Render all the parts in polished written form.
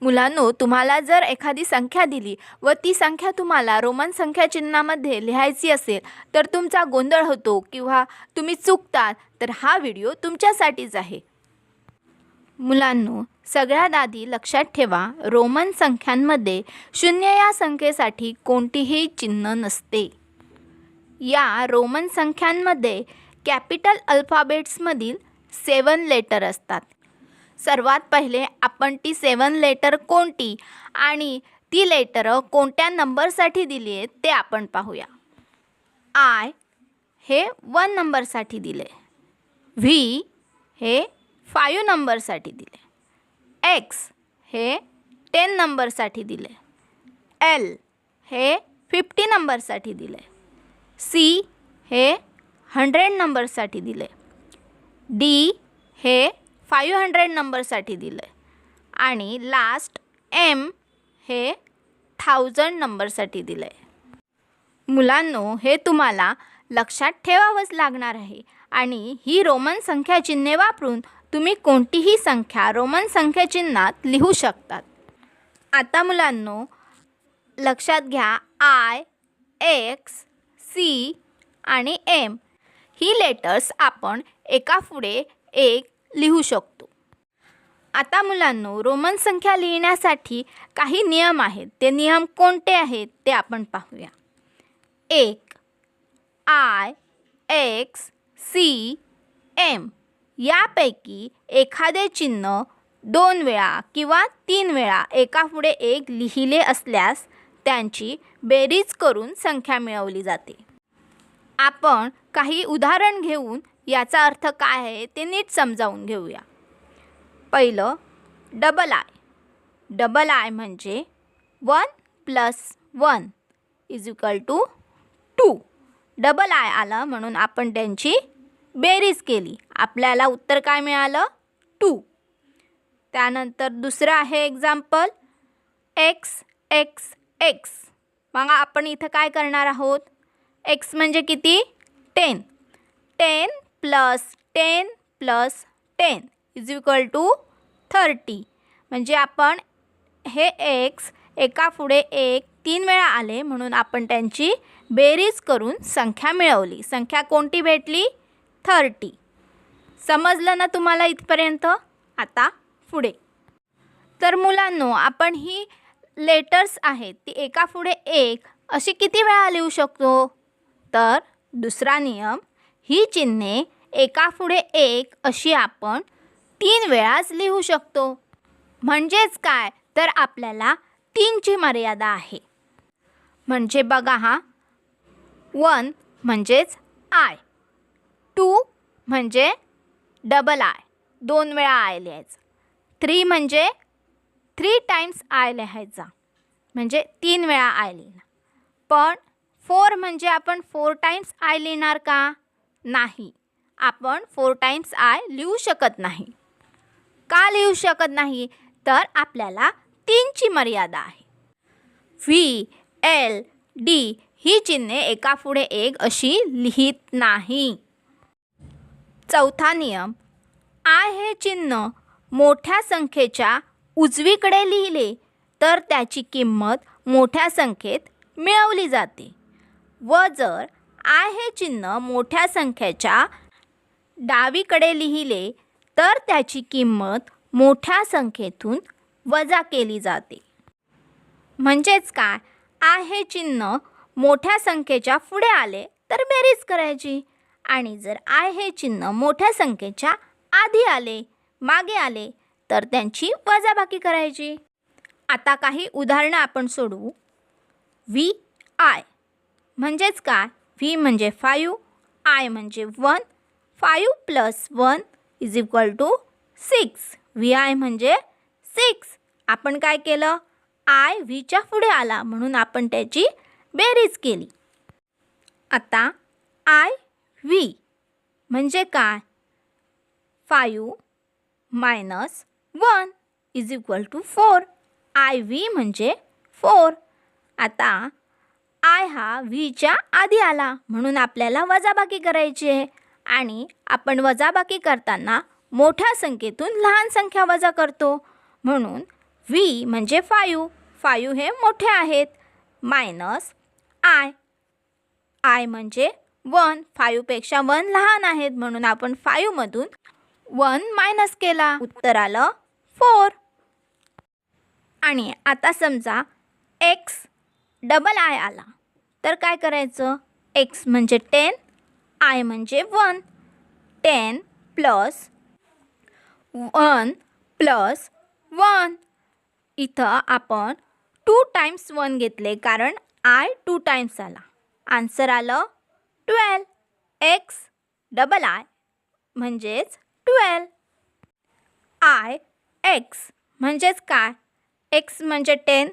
मुलांनो, तुम्हाला जर एखादी संख्या दिली व ती संख्या तुम्हाला रोमन संख्या चिन्हामध्ये लिहायची असेल तर तुमचा गोंधळ होतो किंवा तुम्ही चुकतात, तर हा व्हिडिओ तुमच्यासाठीच आहे. मुलांनो, सगळ्यात आधी लक्षात ठेवा, रोमन संख्यांमध्ये 0 या संख्येसाठी कोणतीही चिन्ह नसते. या रोमन संख्यांमध्ये कॅपिटल अल्फाबेट्समधील 7 लेटर असतात. सर्वात पहिले आपण ती 7 लेटर कोणती आणि ती लेटर कोणत्या नंबरसाठी दिली आहेत ते आपण पाहूया. आय हे 1 नंबरसाठी दिले, व्ही हे 5 नंबरसाठी दिले, एक्स हे 10 नंबरसाठी दिले, एल हे 50 नंबरसाठी दिले, सी हे 100 नंबरसाठी दिले, डी हे 500 नंबरसाठी दिले आणि लास्ट एम हे 1000 नंबरसाठी दिले. मुलांनो, हे तुम्हाला लक्षात ठेवावंच लागणार आहे आणि ही रोमन संख्या चिन्हे वापरून तुम्ही कोणतीही संख्या रोमन संख्या चिन्हात लिहू शकतात. आता मुलांनो, लक्षात घ्या, आय, एक्स, सी आणि एम ही लेटर्स आपण एकापुढे एक लिहू शकतो. आता मुलांनो, रोमन संख्या लिहिण्यासाठी काही नियम आहेत. ते नियम कोणते आहेत ते आपण पाहूया. 1. आय, एक्स, सी, एम यापैकी एखादे चिन्ह 2 वेळा किंवा 3 वेळा एकापुढे एक लिहिले असल्यास त्यांची बेरीज करून संख्या मिळवली जाते. आपण काही उदाहरण घेऊन याचा अर्थ काय आहे ते नीट समजावून घेऊया. पहिलं, डबल आय. डबल आय म्हणजे 1 + 1 = 2. डबल आय आलं म्हणून आपण त्यांची बेरीज केली, आपल्याला उत्तर काय मिळालं? 2. त्यानंतर दुसरं आहे एक्झाम्पल, एक्स, एक्स, एक्स. मग आपण इथं काय करणार आहोत? एक्स म्हणजे किती? 10. 10 + 10 + 10 = 30. म्हणजे आपण हे एक्स एकापुढे एक 3 वेळा आले म्हणून आपण त्यांची बेरीज करून संख्या मिळवली. संख्या कोणती भेटली? 30. समजलं ना तुम्हाला इथपर्यंत? आता पुढे. तर मुलांनो, आपण ही लेटर्स आहेत ती एकापुढे एक अशी किती वेळा लिहू शकतो? तर दुसरा नियम, ही चिन्हे एकापुढे एक अशी आपण 3 वेळाच लिहू शकतो. म्हणजेच काय, तर आपल्याला 3ची मर्यादा आहे. म्हणजे बघा, 1 म्हणजेच आय, 2 म्हणजे डबल आय, 2 वेळा आय लिहायचं, 3 म्हणजे 3 टाइम्स आय लिहायचा म्हणजे 3 वेळा आय लिहिला. पण 4 म्हणजे आपण 4 टाइम्स आय लिहिणार का? नाही, आपण 4 टाइम्स आय लिहू शकत नाही. का लिहू शकत नाही? तर आपल्याला 3ची मर्यादा आहे. व्ही, एल, डी ही चिन्हे एकापुढे एक अशी लिहित नाही. चौथा नियम, आय हे चिन्ह मोठ्या संख्येच्या उजवीकडे लिहिले तर त्याची किंमत मोठ्या संख्येत मिळवली जाते व जर आय हे चिन्ह मोठ्या संख्येच्या डावीकडे लिहिले तर त्याची किंमत मोठ्या संख्येतून वजा केली जाते. म्हणजेच काय, आय हे चिन्ह मोठ्या संख्येच्या पुढे आले तर बेरीज करायची आणि जर आय हे चिन्ह मोठ्या संख्येच्या आधी आले, मागे आले तर त्यांची वजाबाकी करायची. आता काही उदाहरणं आपण सोडवू. व्ही आय म्हणजेच काय? व्ही म्हणजे 5, आय म्हणजे 1, 5 + 1 = 6. व्ही आय म्हणजे 6. आपण काय केलं? आय व्हीच्या पुढे आला म्हणून आपण त्याची बेरीज केली. आता आय व्ही म्हणजे काय? 5 - 1 = 4. आय व्ही म्हणजे 4. आता आय हा व्हीच्या आधी आला म्हणून आपल्याला वजाबाकी करायची आहे आणि आपण वजाबाकी करताना मोठ्या संख्येतून लहान संख्या वजा करतो. म्हणून व्ही म्हणजे 5 हे मोठे आहेत, मायनस आय म्हणजे 1, 5पेक्षा 1 लहान आहेत, म्हणून आपण 5मधून 1 मायनस केला, उत्तर आलं 4. आणि आता समजा x डबल आय आला, तर काय करायचं? x म्हणजे 10, आय म्हणजे 1. 10 प्लस 1 प्लस 1. इथं आपण 2 टाइम्स 1 घेतले, कारण आय 2 टाइम्स आला. आन्सर आलं 12. x डबल आय म्हणजेच 12. आय एक्स म्हणजेच काय? x म्हणजे 10,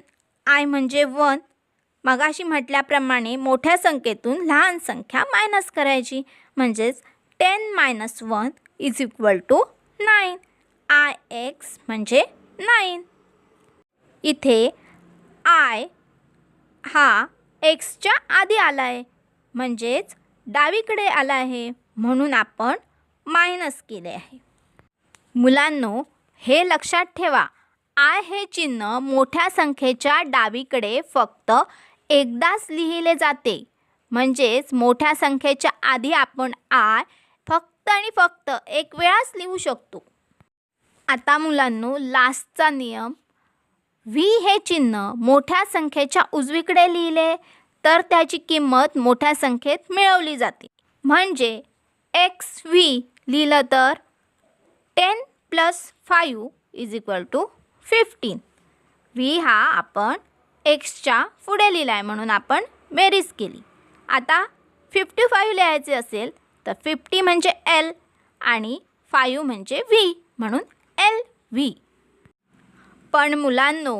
आय म्हणजे 1. मगाशी म्हटल्याप्रमाणे मोठ्या संख्येतून लहान संख्या मायनस करायची, म्हणजेच 10 - 1 is equal to 9. I X म्हणजे 9. इथे आय हा एक्सच्या आधी आला आहे, म्हणजेच डावीकडे आला आहे, म्हणून आपण मायनस केले आहे. मुलांनो, हे लक्षात ठेवा, आय हे चिन्ह मोठ्या संख्येच्या डावीकडे फक्त एकदाच लिहिले जाते, म्हणजेच मोठ्या संख्येच्या आधी आपण आय फक्त आणि फक्त एक वेळाच लिहू शकतो. आता मुलांनो, लास्टचा नियम, व्ही हे चिन्ह मोठ्या संख्येच्या उजवीकडे लिहिले तर त्याची किंमत मोठ्या संख्येत मिळवली जाते. म्हणजे एक्स व्ही लिहिलं तर 10 + 5 इज इक्वल टू 15. व्ही हा आपण एक्सच्या पुढे लिहिला आहे, म्हणून आपण बेरीज केली. आता 55 लिहायचे असेल तर 50 म्हणजे एल आणि 5 म्हणजे व्ही, म्हणून एल व्ही. पण मुलांनो,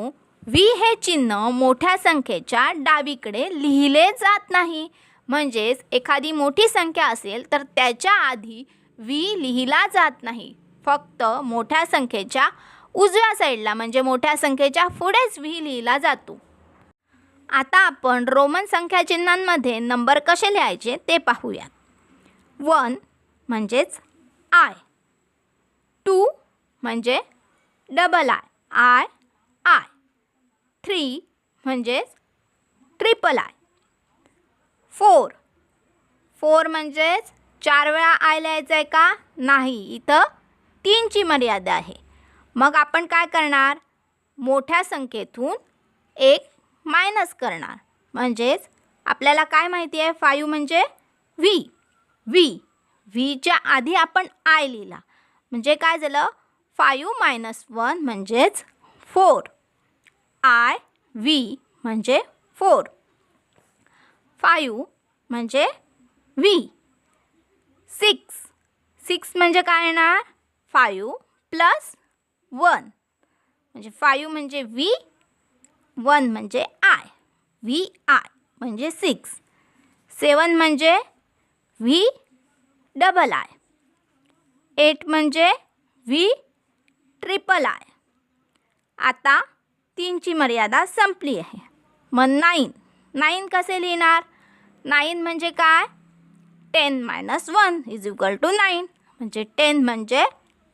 व्ही हे चिन्ह मोठ्या संख्येच्या डावीकडे लिहिले जात नाही. म्हणजेच एखादी मोठी संख्या असेल तर त्याच्या आधी व्ही लिहिला जात नाही, फक्त मोठ्या संख्येच्या उजव्या साईडला, म्हणजे मोठ्या संख्येच्या पुढेच व्ही लिहिला जातो. आता आपण रोमन संख्या चिन्हांमध्ये नंबर कसे लिहायचे ते पाहूयात. 1 म्हणजेच आय, 2 म्हणजे डबल आय, आय, 3 म्हणजेच ट्रिपल आय, 4 म्हणजेच 4 वेळा आय लिहायचं आहे का? नाही, इथं 3ची मर्यादा आहे. मग आपण काय करणार? मोठ्या संख्येतून 1 मायनस करणार, म्हणजेच आपल्याला काय माहिती आहे? 5 म्हणजे व्हीच्या आधी आपण आय लिहिला, म्हणजे काय झालं? 5 - 1 म्हणजेच 4. आय व्ही म्हणजे 4. 5 म्हणजे व्ही. 6 म्हणजे काय येणार? 5 + 1 म्हणजे 5 म्हणजे व्ही, 1 म्हणजे आय, व्ही आय म्हणजे 6. 7 म्हणजे व्ही डबल आय. 8 म्हणजे व्ही ट्रिपल आय. आता 3ची मर्यादा संपली आहे. मग 9 कसे लिहिणार? 9 म्हणजे काय? 10 - 1 इज इक्वल टू 9. म्हणजे 10 म्हणजे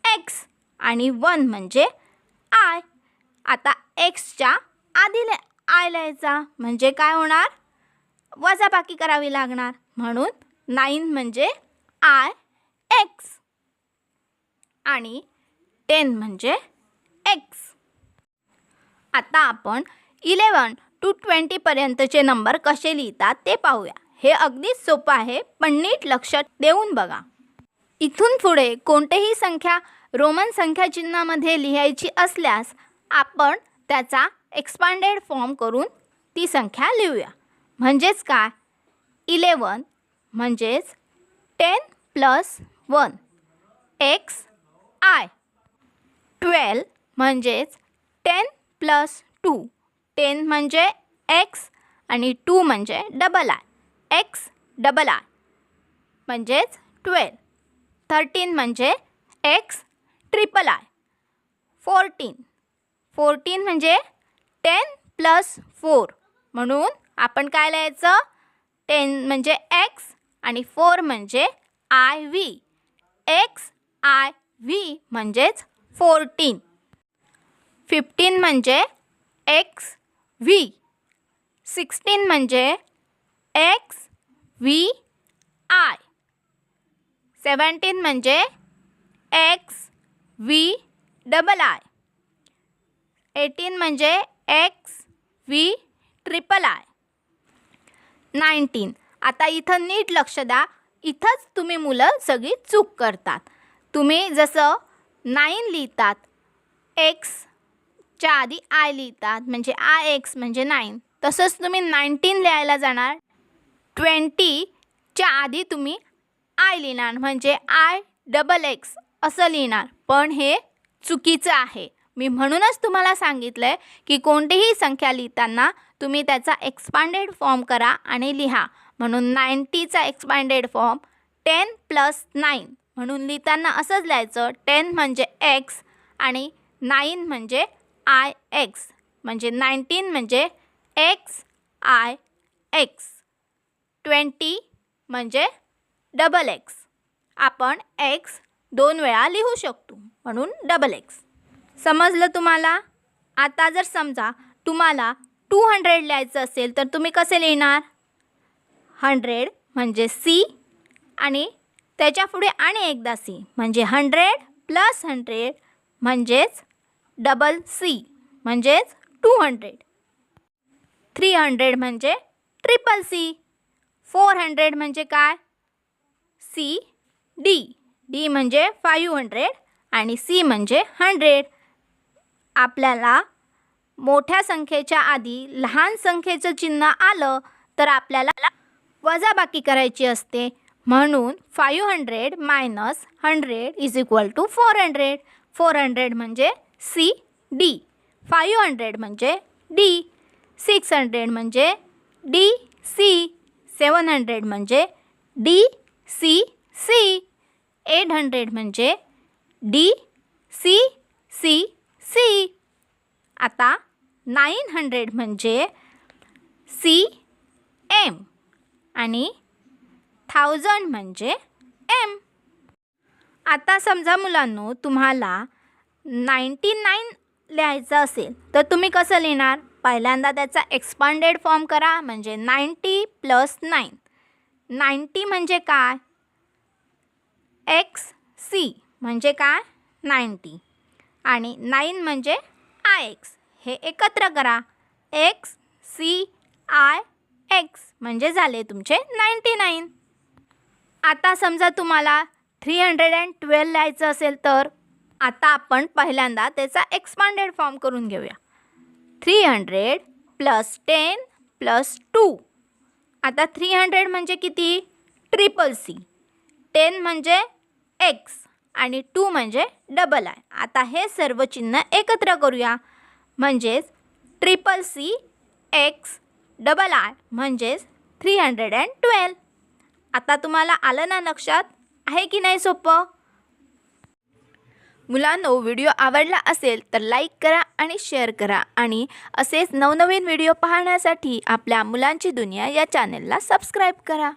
एक्स आणि 1 म्हणजे आय. आता एक्सच्या आधी आय लिहायचा, म्हणजे काय होणार? वजाबाकी करावी लागणार, म्हणून 9 म्हणजे आय एक्स आणि 10 म्हणजे एक्स. आता आपण 11 to 20 पर्यंतचे नंबर कसे लिहितात ते पाहूया. हे अगदीच सोपं आहे, पण नीट लक्षात देऊन बघा. इथून पुढे कोणतीही संख्या रोमन संख्या चिन्हामध्ये लिहायची असल्यास आपण त्याचा एक्सपांडेड फॉर्म करून ती संख्या लिहूया. म्हणजेच काय? 11 म्हणजेच 10 + 1 एक्स आय. 12 म्हणजेच 10 + 2 10 म्हणजे एक्स आणि 2 म्हणजे double I, x double I म्हणजेच 12. 13 म्हणजे एक्स ट्रिपल आय. 14 म्हणजे 10 + 4, म्हणून आपण काय लिहायचं? 10 म्हणजे एक्स आणि 4 म्हणजे I V, X I V म्हणजेच 14. 15 म्हणजे एक्स व्ही, 16 म्हणजे एक्स व्ही आय, 17 म्हणजे एक्स व्ही डबल आय, 18 म्हणजे एक्स व्ही ट्रिपल आय, 19. आता इथं नीट लक्ष द्या, इथंच तुम्ही मुलं सगळी चूक करतात. तुम्ही जसं 9 लिहितात, एक्सच्या आधी आय लिहितात, म्हणजे आय एक्स म्हणजे 9, तसंच तुम्ही 19 लिहायला जाणार, 20च्या आधी तुम्ही आय लिहिणार, म्हणजे आय डबल एक्स असं लिहिणार. पण हे चुकीचं आहे. मी म्हणूनच तुम्हाला सांगितलं आहे की कोणतीही संख्या लिहिताना तुम्ही त्याचा एक्सपांडेड फॉर्म करा आणि लिहा. म्हणून 90चा एक्सपांडेड फॉर्म 10 + 9 म्हणून लिहिताना असंच लिहायचं. 10 म्हणजे एक्स आणि 9 म्हणजे आय एक्स, म्हणजे 19 म्हणजे एक्स आय एक्स, 20 म्हणजे डबल एक्स. आपण एक्स 2 वेळा लिहू शकतो म्हणून डबल एक्स. समजलं तुम्हाला? आता जर समजा तुम्हाला 200 लिहायचं असेल तर तुम्ही कसे लिहिणार? 100 म्हणजे सी आणि त्याच्या पुढे आणि एकदा सी, म्हणजे 100 + 100 म्हणजेच डबल सी, म्हणजेच 200. 300 म्हणजे ट्रिपल सी. 400 म्हणजे काय? C D. डी म्हणजे 500 आणि सी म्हणजे 100. आपल्याला मोठ्या संख्येच्या आधी लहान संख्येचं चिन्ह आलं तर आपल्याला वजाबाकी करायची असते. म्हणून 500 - 100 = 400. 400 म्हणजे सी डी, 500 म्हणजे डी, 600 म्हणजे डी सी, 700 म्हणजे डी सी सी, 800 म्हणजे डी सी सी सी. आता 900 म्हणजे सी एम आणि 1000 म्हणजे एम. आता समजा मुलांनो तुम्हाला 99 लिहायचं असेल तर तुम्ही कसं लिहिणार? पहिल्यांदा त्याचा एक्सपांडेड फॉर्म करा, म्हणजे 90 + 9. 90 म्हणजे काय? एक्स सी म्हणजे काय? 90 आणि 9 म्हणजे आय एक्स. हे एकत्र करा, एक्स सी आय एक्स म्हणजे झाले तुमचे 99. आता समजा तुम्हाला 312 लिहायचं असेल तर आता आपण पहिल्यांदा त्याचा एक्सपांडेड फॉर्म करून घेऊया. 300 + 10 + 2. आता 300 म्हणजे किती? Triple C. 10 म्हणजे एक्स आणि 2 म्हणजे डबल आय. आता हे सर्व चिन्ह एकत्र करूया, म्हणजेच triple C X double I म्हणजेच 312. आता तुम्हाला आलं ना लक्षात? आहे की नाही सोपं? मुलांनो, व्हिडिओ आवडला असेल तर लाईक करा आणि शेअर करा आणि असेच नवनवीन व्हिडिओ पाहण्यासाठी आपल्या मुलांची दुनिया या चॅनलला सबस्क्राईब करा.